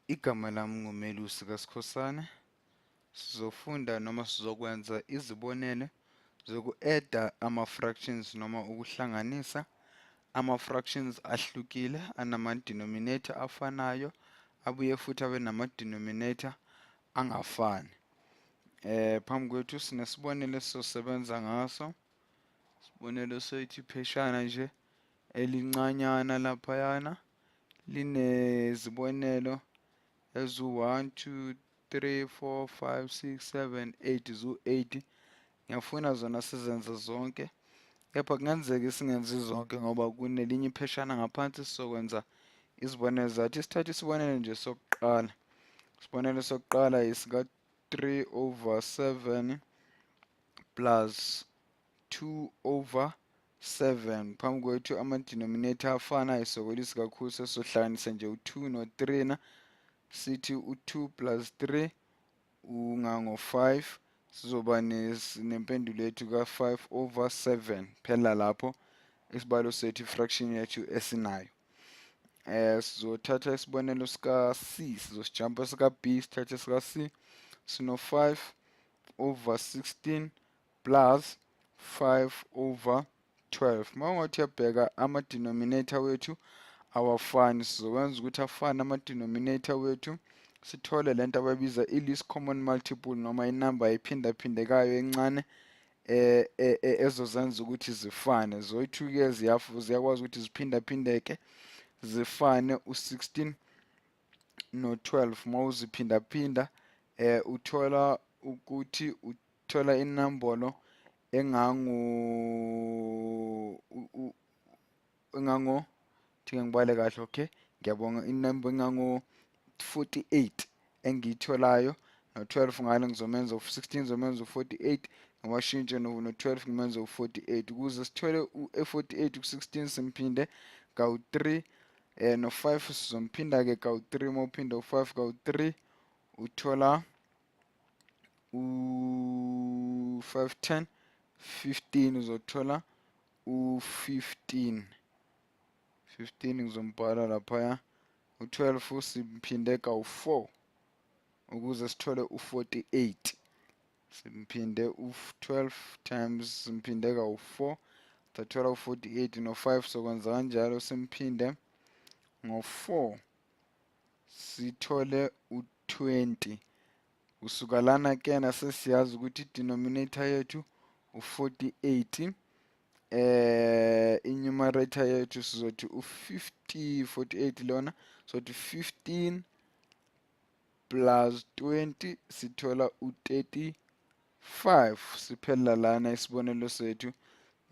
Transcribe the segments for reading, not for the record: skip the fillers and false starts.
Igama lami nguMelusi kaSkhosana. Sizofunda noma sizokwenza izibonelo zoku-add-a ama-fractions noma ukuhlanganisa ama-fractions ahlukile anama-denominator afanayo abuye futhi abe nama-denominator angafani. Phambi kwethu sinesibonelo esizosebenza ngaso. Isibonelo sethu ipheshana nje elincanyana laphayana linezibonelo ezu-1, 2, 3, 4, 5, 6, 7, 8 zu-8. Ngiyafuna zona sizenze zonke, kepha kungenzeka singenzi zonke ngoba kunelinye ipheshana ngaphansi sizokwenza izibonelo zathi. Sithathe isibonelo nje sokuqala. Isibonelo sokuqala isika-3 over 7 plus 2 over 7. Phambi kwethu ama-denominator afanayo sokolisi kakhulu sesizohlanganisa nje u-2 no-3 na. Sithi u-2 plus 3 ungango-5. Sizoba nempendulo yethu ka-5 over 7. Phela lapho isibalo sethu i-fraction yethu esinayo. Sizothatha isibonelo sika-C, sizosijampa sika-B, sithathe sika-C. Sino-5 over 16 plus 5 over 12. Mawungathi uyabheka ama-denominator wethu awafani, sizokwenza ukuthi afane ama-denominator wethu. Sithole lento abayibiza i-least common multiple noma inamba ephindaphindekayo encane ezozenza ukuthi zifane. Zoyi-2-ke ziyakwazi ukuthi ziphindaphindeke zifane. U-16 no-12 mawuziphindaphinda uthola ukuthi uthola inombolo thi ngibale kahle, okay? Ngiyabonga. Inamba engango-48 engiyitholayo, no-12 ngale ngizomenza u-16 ngizomenza u-48, ngiwashintshe no-12 ngimenze u-48. Ukuze sithole u-48 ku-16 simphinde kawu-3, no-5 sizomphinda-ke kawu-3. Mawuphinda u-5 kawu-3 uthola u-5, 10, 15. Uzothola u-15. 15 ngizombhala laphaya. U-12 simphinde kawu-4 ukuze sithole u-48. Simphinde u-12 times simphinde kawu-4 sathola u-48. No-5 sokwenza kanjalo, simphinde ngo-4 sithole u-20. Kusuka lana kena sesiyazi ukuthi i-denominator yethu u-48, i-numerator yethu sizothi u-50, 48 lona sothi 15 plus 20 sithola u-35. Siphelela lana isibonelo sethu.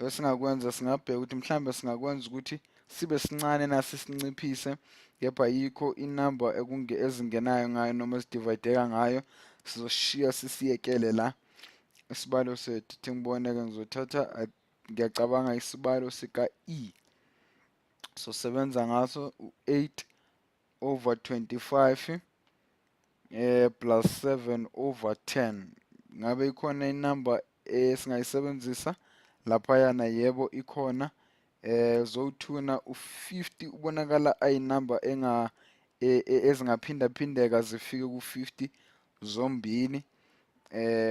Singakwenza singabheka ukuthi mhlambe singakwenza ukuthi sibe sincane nasi sinciphise, kepha yikho inamba ezingenayo ngayo noma ezidivayideka ngayo sizoshiya sisiyekele la isibalo sethu. Thi ngibone-ke ngizothatha ngiyacabanga isibalo sika-E. Sosebenza ngaso u-8 over 25 plus 7 over 10. Ngabe ikhona inamba esingayisebenzisa laphayana? Yebo ikhona. Zowuthuna u-50 ubonakala ayinamba ezingaphindaphindeka zifike ku-50 zombili.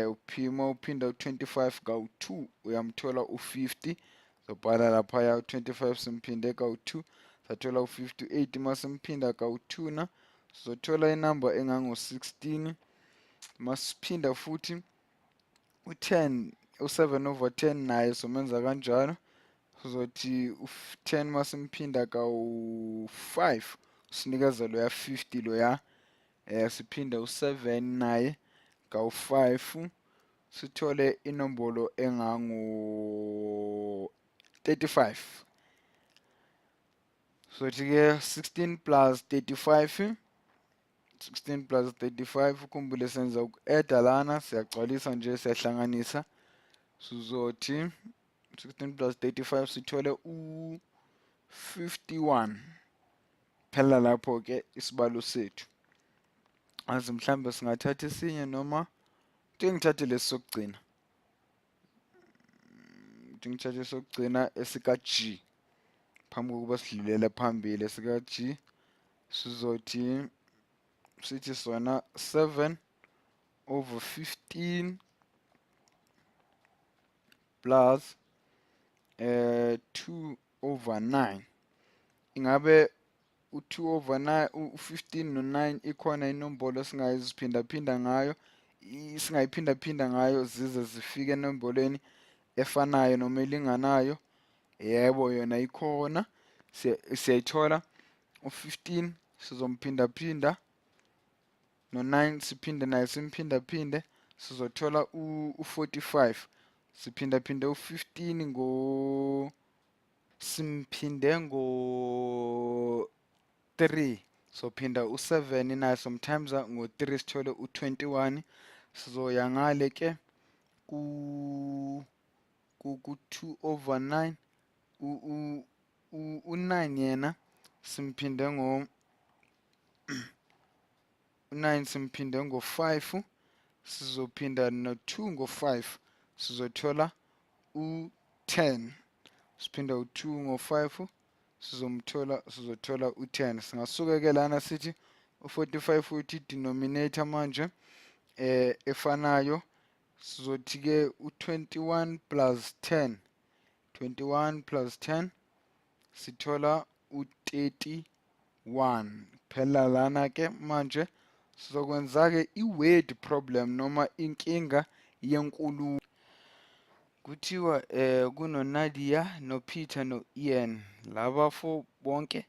Uphima uphinda u-25 kawu-2 uyamthola u-50. Zobhala laphaya u-25 simphinde kawu-2 sathola u-58. Masimphinda kawu-2 na sizothola inamba engango-16. Masiphinda futhi u-10, u-7 over 10 naye somenza kanjalo. Sizothi u-10 masimphinda kawu-5 sinikeza loya 50 loya. Siphinda u-7 naye kawu-5 sithole inombolo engango-35. Sothi-ke 16 plus 35, 16 plus 35, ukhumbule senza uku-add-a lana, siyagcwalisa nje siyahlanganisa. Sizothi 16 plus 35 sithole u-51. Phela lapho-ke isibalo sethu. Azi mhlambe singathatha esinye noma ngithathe lesi sokugcina. Ngithathe esokugcina esika-G phambi kokuba sidlulele phambili. Esika-G sizothi sithi sona 7 over 15 plus 2 over 9. Ingabe u2 over 9 u15 no9 ikhona inombolo singayiziphinda ngayo, singayiphinda ngayo zize zifike enombolweni efanayo noma elinganayo? Yebo, yona ikhona. Siyayithola u15 sizomphinda no9 siphinde naye simphinda sizothola u45. Siphinda u15 simphinde ngo 3, sophinda u7 naye sometimes ngo3 sithole u21. Sizoya ngale ke ku2 over 9 u9 yena simphinde u9 simphinde ngo5, sizophinda no2 ngo5 sizothola u10. Siphinda u2 ngo5 sizothola u10. Singasuka ke lana sithi u45 uthi denominator manje efanayo, sizothi ke u21 plus 10, 21 plus 10 sithola u31. Phela lana ke manje sizokwenza ke i-word problem noma inkinga yenkulumo. Kuthiwa kunoNadia, noPeter, no-Ian. Laba 4 bonke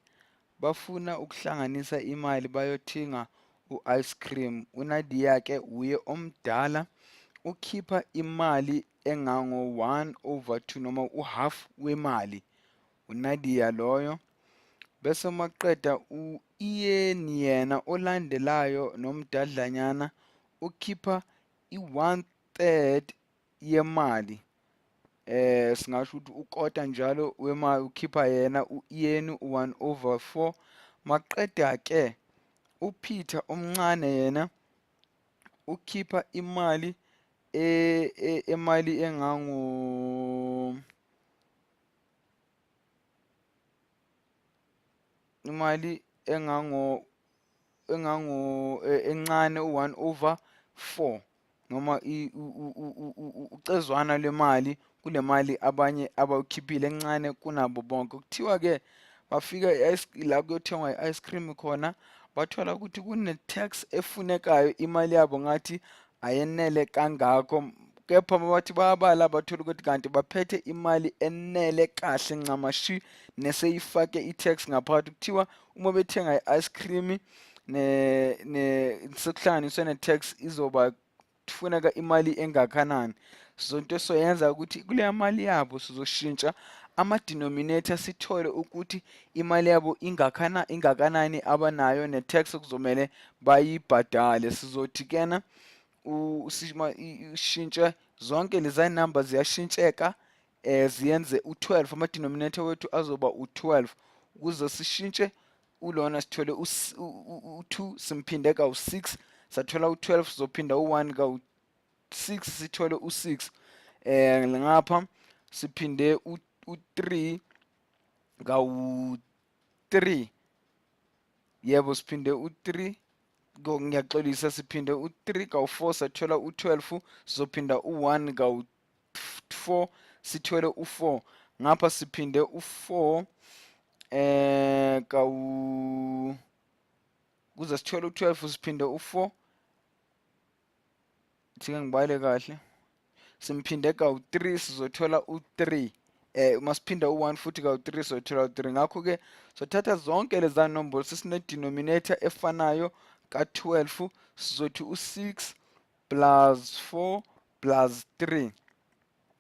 bafuna ukuhlanganisa imali bayothenga u-ice cream. UNadia ke uye omdala, ukhipha imali engango 1 over 2 noma uhalf wemali. UNadia loyo. Bese maqeda u-Ian yena olandelayo nomdadlanyana ukhipha i1/3 yemali. Singasho ukuthi ukota njalo wemali ukhipha yena u-Ian u1 over 4. Maqeda ke uPeter omncane yena ukhipha imali engango encane u1 over 4 noma ucezwana lemali kule mali abanye abawukhiphile encane kunabo bonke. Kuthiwa ke bafika la kuyothengwa i-ice cream khona, bathola ukuthi kune-tax efunekayo, imali yabo ngathi ayenele kangakho. Kepha bathi bayabala bathola ukuthi kanti baphethe imali enele kahle ncamashi neseyifake i-tax ngaphakathi. Kuthiwa uma bethenga i-ice cream sekuhlanganiswe ne-tax izoba kufuneka imali engakanani. Into soyenza ukuthi kuleya mali yabo sizoshintsha ama-denominator sithole ukuthi imali yabo ingakanani abanayo ne-tax kuzomele bayibhadale. Sizothi kena ushintshe zonke leza number ziyashintsheka ziyenze u12, ama-denominator wethu azoba u12. Ukuze sishintshe ulona sithole u2 simphinde kawu6 sathola u12, sizophinda u1 kawu6 sithole u6. Ngapha siphinde u3 kawu3. Yebo, siphinde u3, ngiyaxolisa, siphinde u3 kawu4 sathola u12, sizophinda u1 kawu4 sithole u4. Ngapha siphinde u4 kuze sithole u12 siphinde u4, thike ngibale kahle, simphinde kawu3 sizothola u3. Masiphinda u1 futhi kawu3 sizothola u3. Ngakho-ke sothatha zonke leza nombolo sesine-denominator efanayo ka12, sizothi u6 plus 4 plus 3.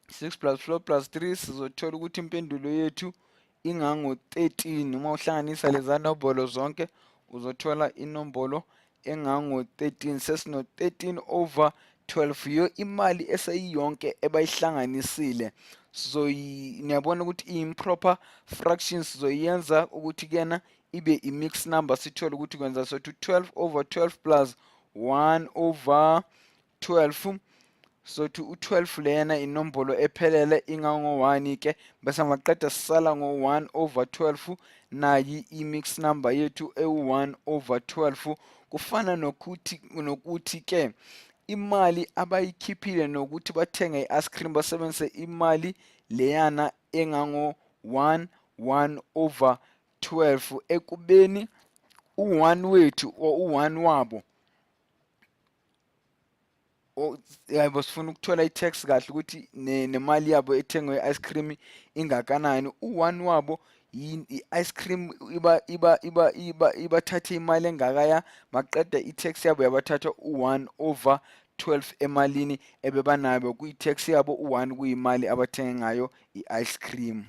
6 plus 4 plus 3 sizothola ukuthi impendulo yethu ingango-13. Uma uhlanganisa leza nombolo zonke uzothola inombolo engango-13. Sesino-13 over 12, yiyo imali eseyiyonke ebayihlanganisile. Niyabona ukuthi i-improper fraction sizoyenza ukuthi kena ibe i-mixed number, sithole ukuthi kwenza sothi 12 over 12 plus 1 over 12. Sothi u12 lena inombolo ephelele ingango-1 ke, bese maqeda sisala ngo1 over 12 nayi i-mixed number yethu ewu1 over 12. kufana nokuthi ke imali abayikhiphile nokuthi bathenge i-ice cream basebenzise imali leyana engango 1/12 ekubeni u1 wethu or u1 wabo yabo sifuna ukuthola i-tax kahle ukuthi nemali yabo ethengwe i-ice cream ingakanani. U1 wabo i-ice cream ibathathe imali engakaya, maqeda i-tax yabo yabathatha u1/12 emalini ebebanayo, kuyi-tax yabo u1 kuyimali abathenge ngayo i-ice cream.